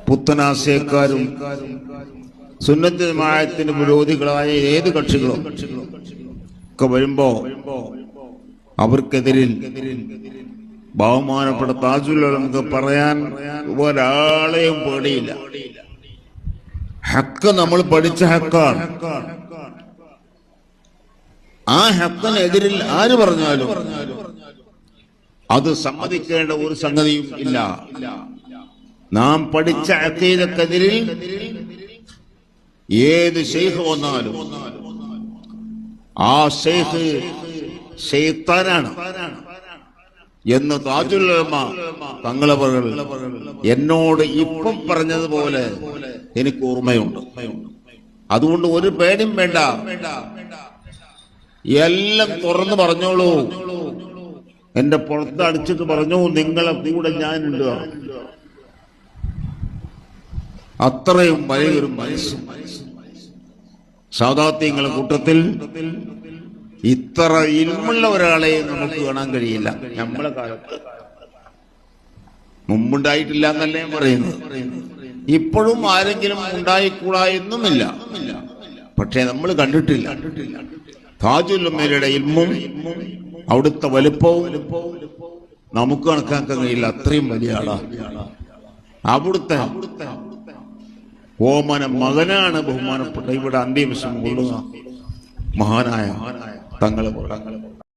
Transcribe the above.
പുത്തനാശയക്കാരും സുന്നത്ത് ജമാഅത്തിന് വിരോധികളായ ഏത് കക്ഷികളും ഒക്കെ വരുമ്പോ അവർക്കെതിരിൽ ബഹുമാനപ്പെട്ട താജുൽ ഉലമക്ക് പറയാൻ ഒരാളെയും പേടിയില്ല. ഹക്ക് നമ്മൾ പഠിച്ച ഹക്കാണ്. ആ ഹക്കിനെതിരിൽ ആര് പറഞ്ഞാലും അത് സമ്മതിക്കേണ്ട ഒരു സംഗതിയും ഇല്ല. നാം പഠിച്ച അഖീദക്കെതിരിൽ ഏത് ശൈഖ് വന്നാലും ആ ശൈഖ് ശൈത്താനാണ് എന്ന് താജുൽ ഉലമ തങ്ങളവർ എന്നോട് ഇപ്പം പറഞ്ഞതുപോലെ എനിക്ക് ഓർമ്മയുണ്ട്. അതുകൊണ്ട് ഒരു പേടിയും വേണ്ട, എല്ലാം തുറന്നു പറഞ്ഞോളൂ. എന്റെ പുറത്ത് അടിച്ചിട്ട് പറഞ്ഞു, നിങ്ങളെ കൂടെ ഞാനുണ്ട്. അത്രയും വലിയൊരു മനസ്സും സാദാത്യങ്ങളുടെ കൂട്ടത്തിൽ ഇത്ര ഇൽമുള്ള ഒരാളെയും നമുക്ക് കാണാൻ കഴിയില്ല. നമ്മളെ കാലത്ത് മുമ്പുണ്ടായിട്ടില്ല എന്നല്ലേ പറയുന്നത്. ഇപ്പോഴും ആരെങ്കിലും ഉണ്ടായിക്കൂടാ എന്നുമില്ല. പക്ഷെ നമ്മൾ കണ്ടിട്ടില്ല. താജുൽ ഉലമയുടെ ഇൽമും അവിടുത്തെ വലുപ്പവും നമുക്ക് കണക്കാക്കാൻ കഴിയില്ല. അത്രയും വലിയ ആളാ. അവിടുത്തെ ഓമന മകനാണ് ബഹുമാനപ്പെട്ട ഇവിടെ അന്ത്യവിശ്രമം കൊള്ളുക മഹാനായ തങ്ങളെ